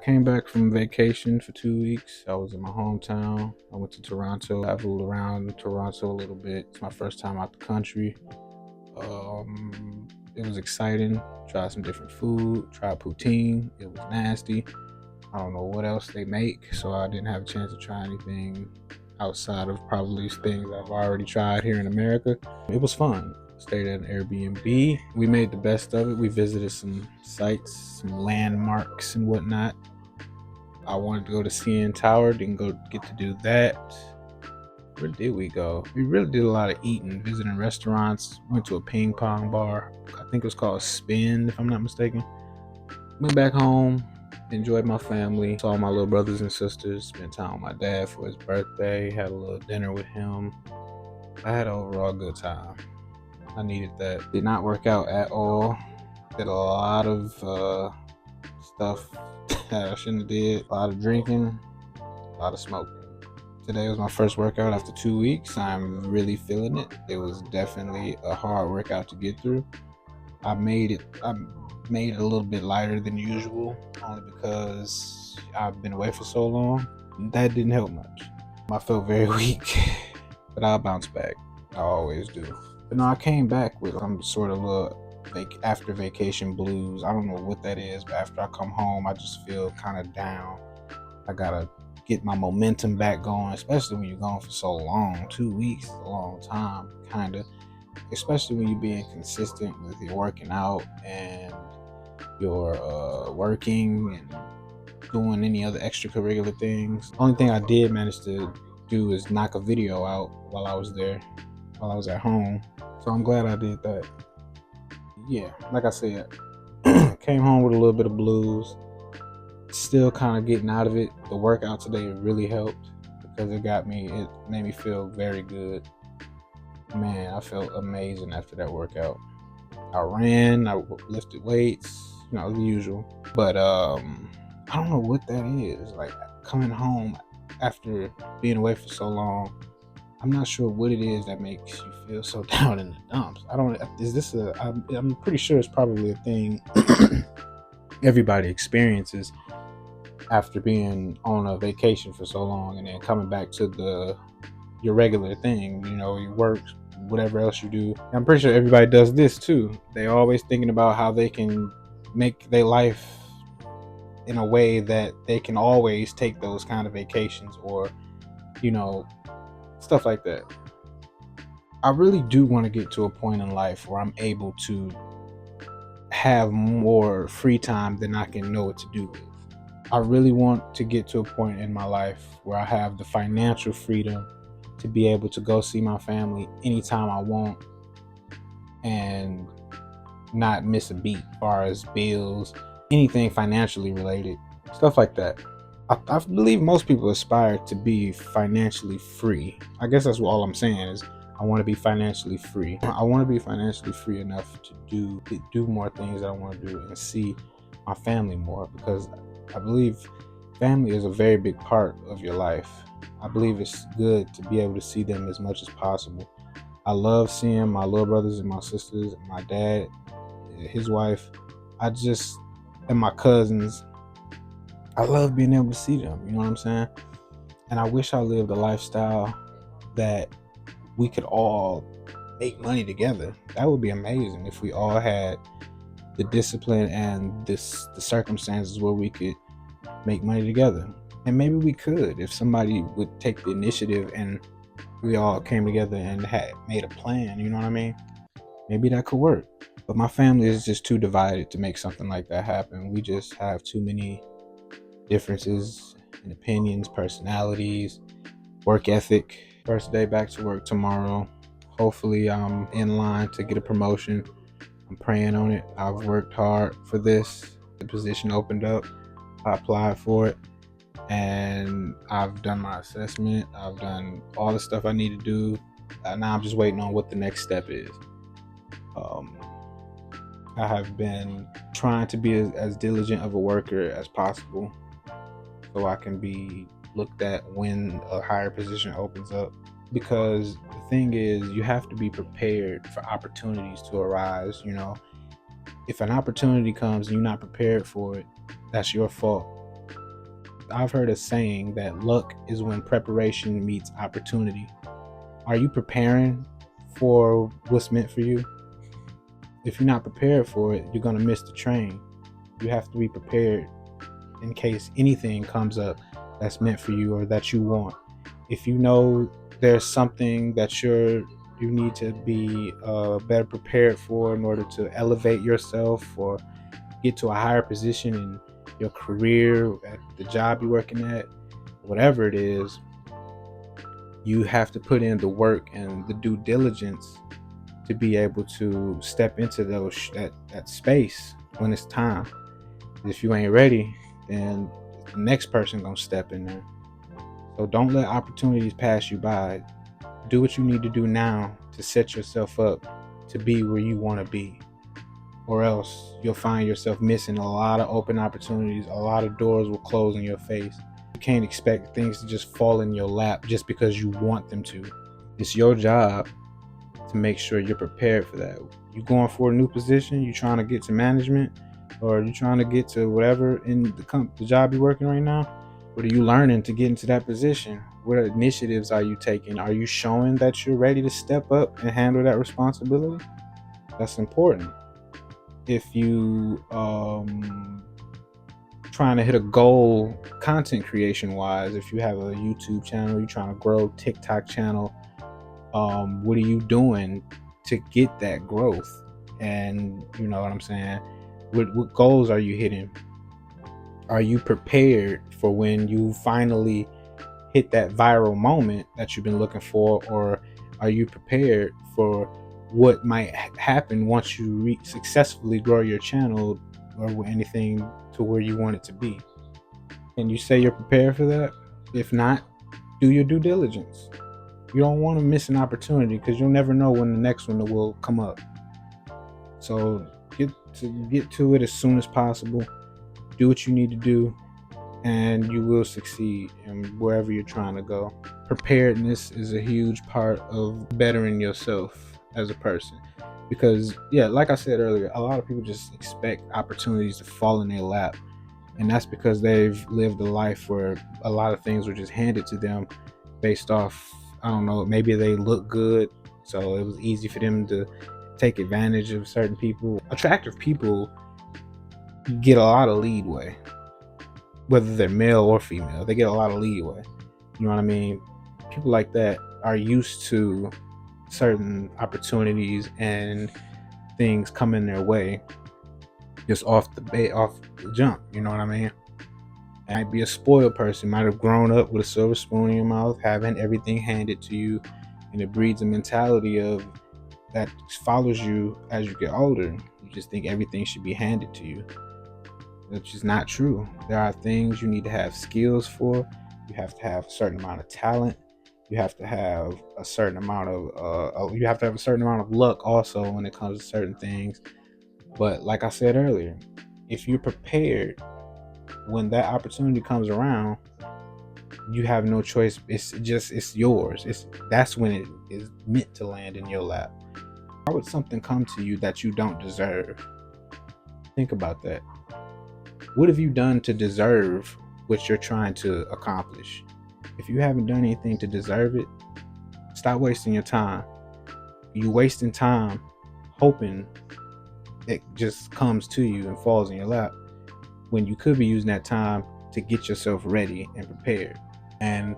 came back from vacation for 2 weeks. I was in my hometown. I went to Toronto. I traveled around Toronto a little bit. It's my first time out the country. It was exciting. Tried some different food. Tried poutine. It was nasty. I don't know what else they make, so I didn't have a chance to try anything outside of probably things I've already tried here in America. It was fun. Stayed at an Airbnb. We made the best of it. We visited some sites, some landmarks and whatnot. I wanted to go to CN Tower, didn't go get to do that. Where did we go? We really did a lot of eating, visiting restaurants, went to a ping pong bar. I think it was called Spin, if I'm not mistaken. Went back home, enjoyed my family, saw my little brothers and sisters, spent time with my dad for his birthday, had a little dinner with him. I had an overall good time. I needed that. Did not work out at all. Did a lot of stuff that I shouldn't have did. A lot of drinking, a lot of smoking. Today was my first workout after 2 weeks. I'm really feeling it. It was definitely a hard workout to get through. I made it a little bit lighter than usual, only because I've been away for so long. That didn't help much. I felt very weak, but I'll bounce back. I always do. But no, I came back with some sort of after vacation blues. I don't know what that is, but after I come home, I just feel kind of down. I gotta get my momentum back going, especially when you're gone for so long. 2 weeks is a long time, kind of. Especially when you're being consistent with your working out and your working and doing any other extracurricular things. Only thing I did manage to do is knock a video out while I was there, while I was at home. So I'm glad I did that. Yeah, like I said, came home with a little bit of blues. Still kind of getting out of it. The workout today really helped because it made me feel very good. Man, I felt amazing after that workout. I ran, I lifted weights, the usual. But I don't know what that is. Like coming home after being away for so long, I'm not sure what it is that makes you feel so down in the dumps. I'm pretty sure it's probably a thing everybody experiences after being on a vacation for so long and then coming back to your regular thing, your work, whatever else you do. I'm pretty sure everybody does this too. They're always thinking about how they can make their life in a way that they can always take those kind of vacations or, stuff like that. I really do want to get to a point in life where I'm able to have more free time than I can know what to do with. I really want to get to a point in my life where I have the financial freedom to be able to go see my family anytime I want and not miss a beat as far as bills, anything financially related, stuff like that. I believe most people aspire to be financially free. I guess that's all I'm saying is I want to be financially free. I want to be financially free enough to do more things that I want to do and see my family more, because I believe family is a very big part of your life. I believe it's good to be able to see them as much as possible. I love seeing my little brothers and my sisters, and my dad, his wife, and my cousins. I love being able to see them, you know what I'm saying? And I wish I lived a lifestyle that we could all make money together. That would be amazing if we all had the discipline and the circumstances where we could make money together. And maybe we could if somebody would take the initiative and we all came together and had made a plan, you know what I mean? Maybe that could work. But my family is just too divided to make something like that happen. We just have too many differences in opinions, personalities, work ethic. First day back to work tomorrow. Hopefully I'm in line to get a promotion. I'm praying on it. I've worked hard for this. The position opened up. I applied for it and I've done my assessment. I've done all the stuff I need to do. Now I'm just waiting on what the next step is. I have been trying to be as diligent of a worker as possible so I can be looked at when a higher position opens up. Because the thing is, you have to be prepared for opportunities to arise. If an opportunity comes and you're not prepared for it, that's your fault. I've heard a saying that luck is when preparation meets opportunity. Are you preparing for what's meant for you? If you're not prepared for it, you're going to miss the train. You have to be prepared in case anything comes up that's meant for you or that you want. If you know there's something that you need to be better prepared for in order to elevate yourself or get to a higher position in your career, at the job you're working at, whatever it is, you have to put in the work and the due diligence to be able to step into that space when it's time. If you ain't ready, then the next person gonna step in there. So don't let opportunities pass you by. Do what you need to do now to set yourself up to be where you want to be, or else you'll find yourself missing a lot of open opportunities. A lot of doors will close in your face. You can't expect things to just fall in your lap just because you want them to. It's your job to make sure you're prepared for that. You going for a new position, you trying to get to management, or you trying to get to whatever in the job you're working right now. What are you learning to get into that position? What initiatives are you taking? Are you showing that you're ready to step up and handle that responsibility? That's important. If you trying to hit a goal content creation wise, if you have a YouTube channel, you're trying to grow TikTok channel, what are you doing to get that growth? And you know what I'm saying? What goals are you hitting? Are you prepared for when you finally hit that viral moment that you've been looking for? Or are you prepared for what might happen once you successfully grow your channel or anything to where you want it to be? Can you say you're prepared for that? If not, do your due diligence. You don't want to miss an opportunity because you'll never know when the next one will come up. So get to it as soon as possible. Do what you need to do, and you will succeed in wherever you're trying to go. Preparedness is a huge part of bettering yourself as a person. Because, yeah, like I said earlier, a lot of people just expect opportunities to fall in their lap. And that's because they've lived a life where a lot of things were just handed to them based off, I don't know, maybe they look good, so it was easy for them to take advantage of certain people. Attractive people get a lot of leeway, whether they're male or female. They get a lot of leeway. You know what I mean? People like that are used to certain opportunities and things coming their way just off the jump. You know what I mean? Might be a spoiled person, might have grown up with a silver spoon in your mouth, having everything handed to you, and it breeds a mentality of that follows you as you get older. You just think everything should be handed to you. That's just not true. There are things you need to have skills for. You have to have a certain amount of talent. You have to have a certain amount of luck also when it comes to certain things. But like I said earlier, if you're prepared when that opportunity comes around, you have no choice. It's yours. That's when it is meant to land in your lap. Why would something come to you that you don't deserve? Think about that. What have you done to deserve what you're trying to accomplish? If you haven't done anything to deserve it, stop wasting your time. You wasting time hoping it just comes to you and falls in your lap when you could be using that time to get yourself ready and prepared. And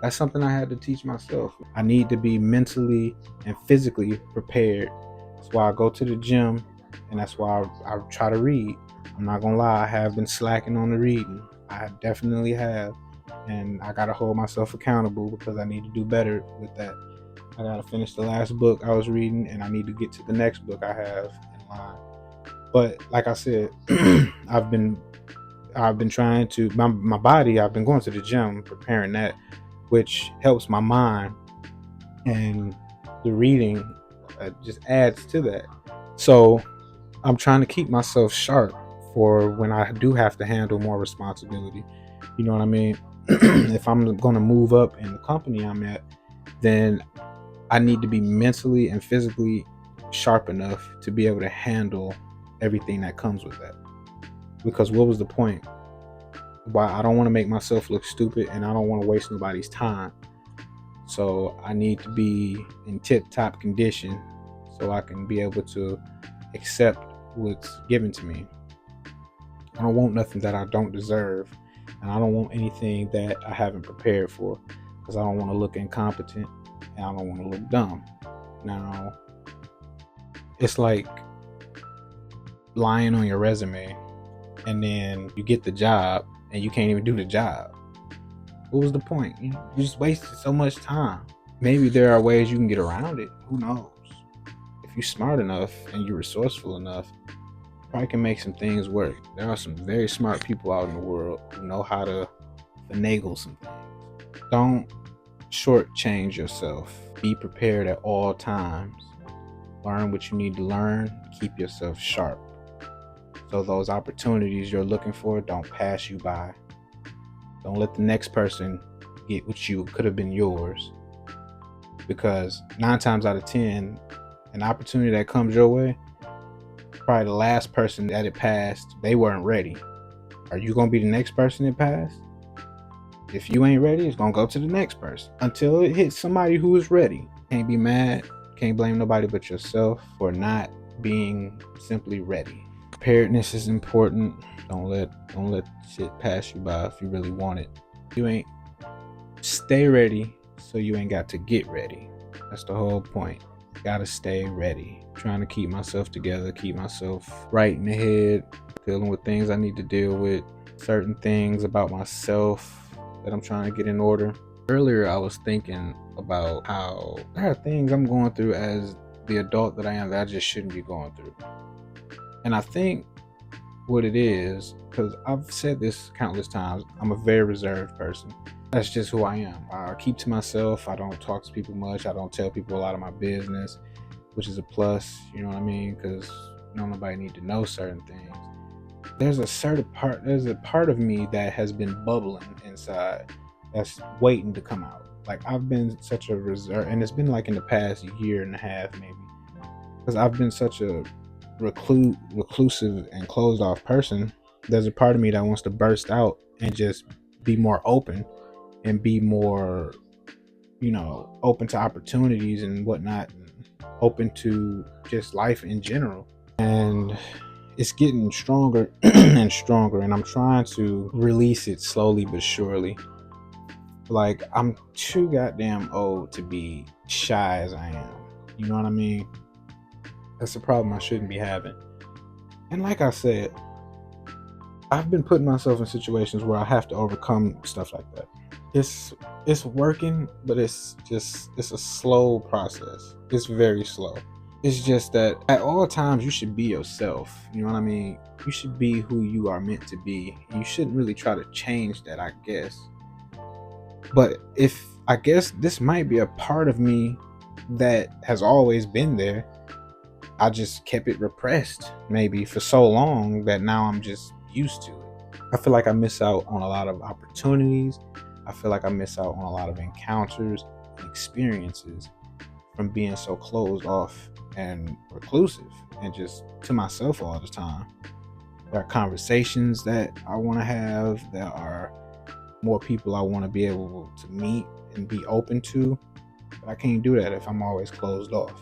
that's something I had to teach myself. I need to be mentally and physically prepared. That's why I go to the gym, and that's why I try to read. I'm not gonna lie, I have been slacking on the reading. I definitely have. And I gotta hold myself accountable because I need to do better with that. I gotta finish the last book I was reading, and I need to get to the next book I have in line. But like I said, I've been trying to my body. I've been going to the gym, preparing that, which helps my mind, and the reading just adds to that. So I'm trying to keep myself sharp for when I do have to handle more responsibility. You know what I mean? If I'm going to move up in the company I'm at, then I need to be mentally and physically sharp enough to be able to handle everything that comes with that. Because what was the point? why I don't want to make myself look stupid, and I don't want to waste nobody's time. So I need to be in tip top condition so I can be able to accept what's given to me. I don't want nothing that I don't deserve, and I don't want anything that I haven't prepared for, because I don't want to look incompetent and I don't want to look dumb. Now, it's like lying on your resume and then you get the job and you can't even do the job. What was the point? You just wasted so much time. Maybe there are ways you can get around it. Who knows? If you're smart enough and you're resourceful enough, you probably can make some things work. There are some very smart people out in the world who know how to finagle some things. Don't shortchange yourself. Be prepared at all times. Learn what you need to learn. Keep yourself sharp, so those opportunities you're looking for don't pass you by. Don't let the next person get what you could have been yours, because 9 times out of 10, an opportunity that comes your way, probably the last person that it passed, they weren't ready. Are you going to be the next person it passed? If you ain't ready, it's going to go to the next person until it hits somebody who is ready. Can't be mad. Can't blame nobody but yourself for not being simply ready. Preparedness is important. Don't let shit pass you by if you really want it. You ain't stay ready, so you ain't got to get ready. That's the whole point. Gotta stay ready. Trying to keep myself together, keep myself right in the head, dealing with things I need to deal with, certain things about myself that I'm trying to get in order. Earlier, I was thinking about how there are things I'm going through as the adult that I am that I just shouldn't be going through. And I think what it is, because I've said this countless times, I'm a very reserved person. That's just who I am. I keep to myself. I don't talk to people much. I don't tell people a lot of my business, which is a plus, you know what I mean? Because nobody need to know certain things. There's a part of me that has been bubbling inside that's waiting to come out. Like, I've been such a reserve, and it's been like in the past year and a half maybe, because I've been such a reclusive and closed off person. There's a part of me that wants to burst out and just be more open and be more, open to opportunities and whatnot, and open to just life in general. And it's getting stronger and stronger, and I'm trying to release it slowly but surely. Like, I'm too goddamn old to be shy as I am. You know what I mean? That's a problem I shouldn't be having. And like I said, I've been putting myself in situations where I have to overcome stuff like that. It's working, but it's a slow process. It's very slow. It's just that at all times you should be yourself. You know what I mean? You should be who you are meant to be. You shouldn't really try to change that, I guess. But I guess this might be a part of me that has always been there. I just kept it repressed maybe for so long that now I'm just used to it. I feel like I miss out on a lot of opportunities. I feel like I miss out on a lot of encounters and experiences from being so closed off and reclusive and just to myself all the time. There are conversations that I want to have. There are more people I want to be able to meet and be open to. But I can't do that if I'm always closed off.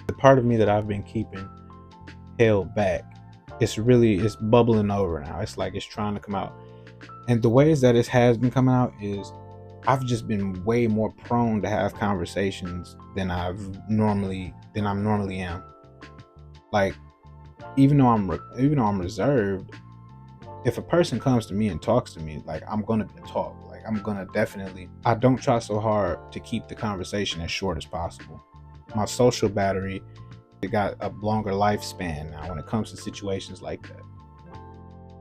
The part of me that I've been keeping held back, it's bubbling over now. It's like it's trying to come out. And the ways that it has been coming out is I've just been way more prone to have conversations than I'm normally am. Like, even though I'm reserved, if a person comes to me and talks to me, like, I'm gonna talk. Like, I'm gonna definitely. I don't try so hard to keep the conversation as short as possible. My social battery, it got a longer lifespan now when it comes to situations like that,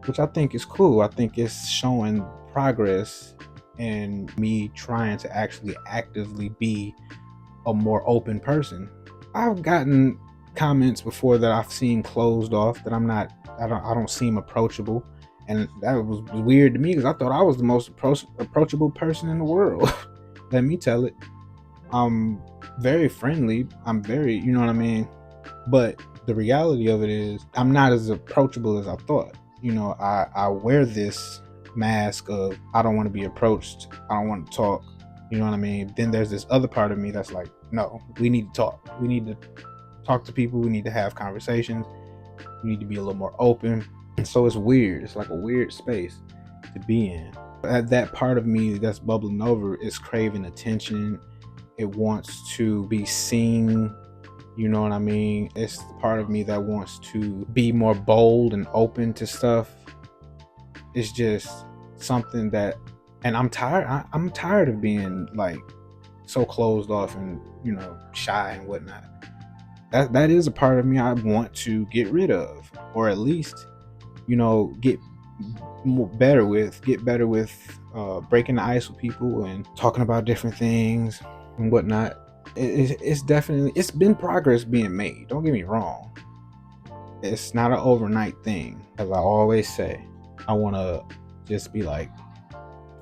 which I think is cool. I think it's showing progress in me trying to actually actively be a more open person. I've gotten comments before that I've seen closed off, that I don't seem approachable, and that was weird to me because I thought I was the most approachable person in the world. Let me tell it. I'm very friendly. I'm very, you know what I mean? But the reality of it is I'm not as approachable as I thought. I wear this mask of I don't want to be approached, I don't want to talk, you know what I mean? Then there's this other part of me that's like, no, we need to talk. We need to talk to people. We need to have conversations. We need to be a little more open. And so it's weird. It's like a weird space to be in. That part of me that's bubbling over is craving attention. It wants to be seen. You know what I mean? It's the part of me that wants to be more bold and open to stuff. It's just something that, and I'm tired. I'm tired of being like so closed off and, you know, shy and whatnot. That is a part of me I want to get rid of, or at least, you know, get better with breaking the ice with people and talking about different things and whatnot. It's definitely, it's been progress being made, don't get me wrong. It's not an overnight thing. As I always say, I want to just be like,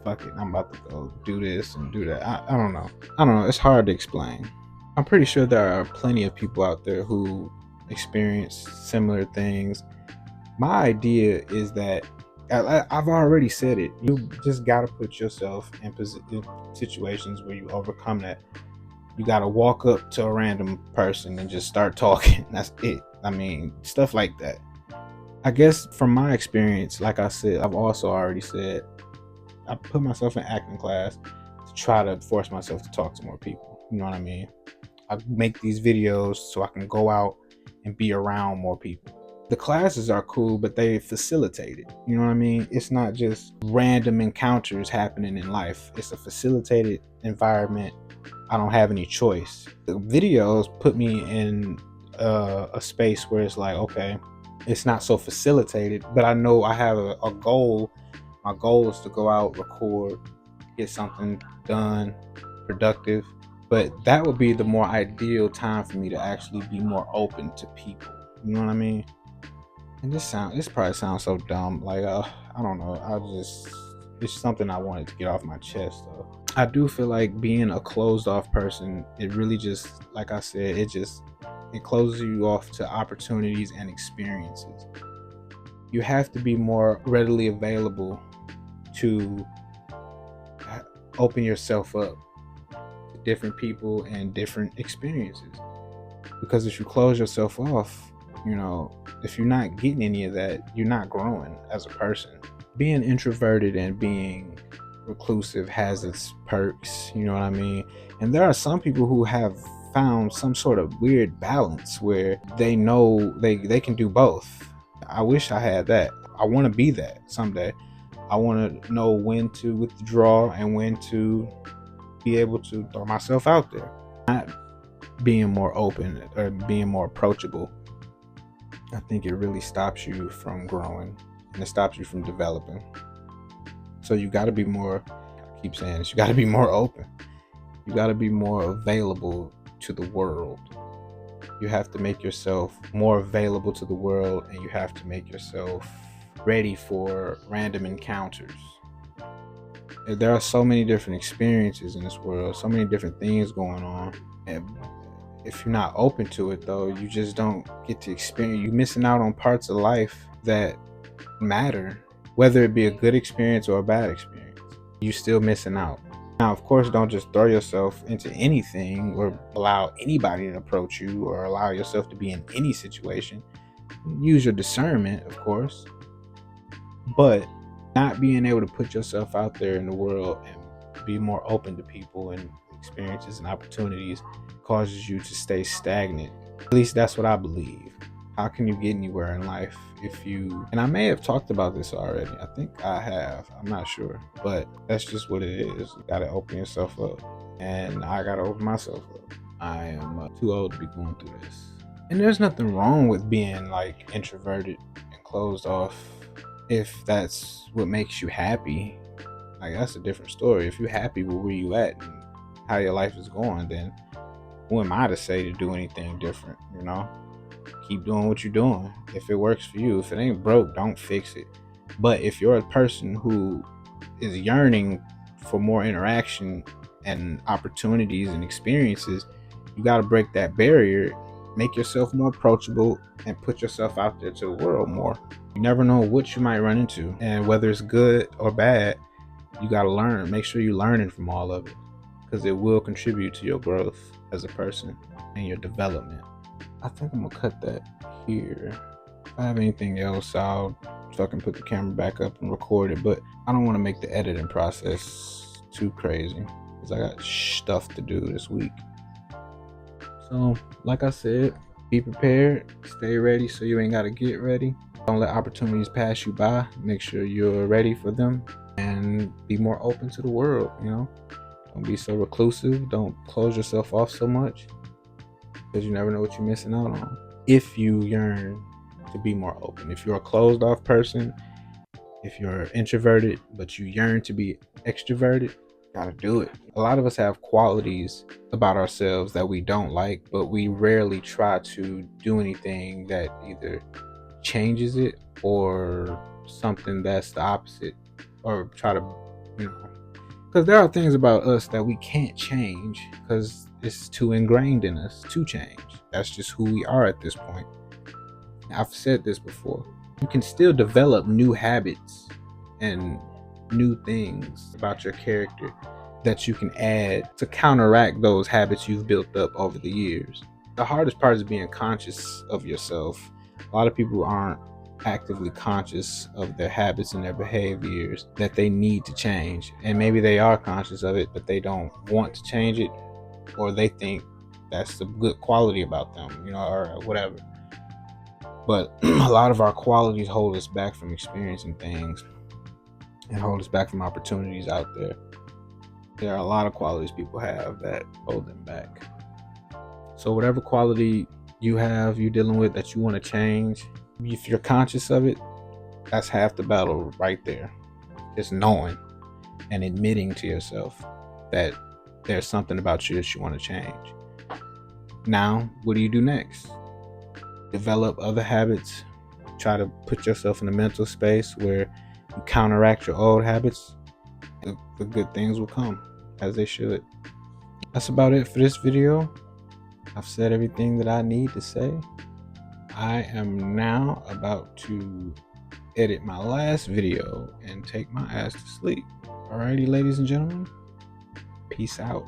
fuck it, I'm about to go do this and do that. I don't know, it's hard to explain. I'm pretty sure there are plenty of people out there who experience similar things. My idea is that I've already said it. You just got to put yourself in situations where you overcome that. You got to walk up to a random person and just start talking. That's it. I mean, stuff like that. I guess from my experience, like I said, I've also already said, I put myself in acting class to try to force myself to talk to more people. You know what I mean? I make these videos so I can go out and be around more people. The classes are cool, but they facilitate it. You know what I mean? It's not just random encounters happening in life. It's a facilitated environment. I don't have any choice. The videos put me in a space where it's like, okay, it's not so facilitated, but I know I have a goal. My goal is to go out, record, get something done, productive. But that would be the more ideal time for me to actually be more open to people. You know what I mean? And this probably sounds so dumb. Like, I don't know. It's something I wanted to get off my chest though. I do feel like being a closed off person, it really just, like I said, it closes you off to opportunities and experiences. You have to be more readily available to open yourself up to different people and different experiences. Because if you close yourself off, you know, if you're not getting any of that, you're not growing as a person. Being introverted and being reclusive has its perks, you know what I mean? And there are some people who have found some sort of weird balance where they know they can do both. I wish I had that. I want to be that someday. I want to know when to withdraw and when to be able to throw myself out there. Not being more open or being more approachable, I think it really stops you from growing and it stops you from developing. So you got to be more, I keep saying this, you got to be more open. You got to be more available to the world. You have to make yourself more available to the world, and you have to make yourself ready for random encounters. There are so many different experiences in this world, so many different things going on. And if you're not open to it though, you just don't get to experience. You're missing out on parts of life that matter, whether it be a good experience or a bad experience. You're still missing out. Now, of course, don't just throw yourself into anything or allow anybody to approach you or allow yourself to be in any situation. Use your discernment, of course, but not being able to put yourself out there in the world and be more open to people and experiences and opportunities causes you to stay stagnant. At least that's what I believe. How can you get anywhere in life if you, and I may have talked about this already. I think I have, I'm not sure, but that's just what it is. You gotta open yourself up, and I gotta open myself up. I am too old to be going through this. And there's nothing wrong with being like introverted and closed off if that's what makes you happy. Like, that's a different story. If you're happy with where you at and how your life is going, then who am I to say to do anything different, you know? Keep doing what you're doing. If it works for you, if it ain't broke, don't fix it. But if you're a person who is yearning for more interaction and opportunities and experiences, you got to break that barrier make yourself more approachable and put yourself out there to the world more. You never know what you might run into, and whether it's good or bad, you got to learn. Make sure you're learning from all of it, because it will contribute to your growth as a person and your development. I think I'm gonna cut that here. If I have anything else, I'll fucking put the camera back up and record it, but I don't want to make the editing process too crazy because I got stuff to do this week. So, like I said, be prepared, stay ready so you ain't got to get ready. Don't let opportunities pass you by. Make sure you're ready for them and be more open to the world, you know? Don't be so reclusive. Don't close yourself off so much, because you never know what you're missing out on. If you yearn to be more open, if you're a closed off person, if you're introverted but you yearn to be extroverted, gotta do it. A lot of us have qualities about ourselves that we don't like, but we rarely try to do anything that either changes it or something that's the opposite, or try to, you know, because there are things about us that we can't change because it's too ingrained in us to change. That's just who we are at this point. I've said this before. You can still develop new habits and new things about your character that you can add to counteract those habits you've built up over the years. The hardest part is being conscious of yourself. A lot of people aren't actively conscious of their habits and their behaviors that they need to change, and maybe they are conscious of it but they don't want to change it, or they think that's a good quality about them, you know, or whatever. But a lot of our qualities hold us back from experiencing things and hold us back from opportunities out there. There are a lot of qualities people have that hold them back. So whatever quality you have, you're dealing with, that you want to change, if you're conscious of it, that's half the battle right there. Just knowing and admitting to yourself that there's something about you that you want to change. Now, what do you do next? Develop other habits. Try to put yourself in a mental space where you counteract your old habits. The good things will come, as they should. That's about it for this video. I've said everything that I need to say. I am now about to edit my last video and take my ass to sleep. Alrighty, ladies and gentlemen, peace out.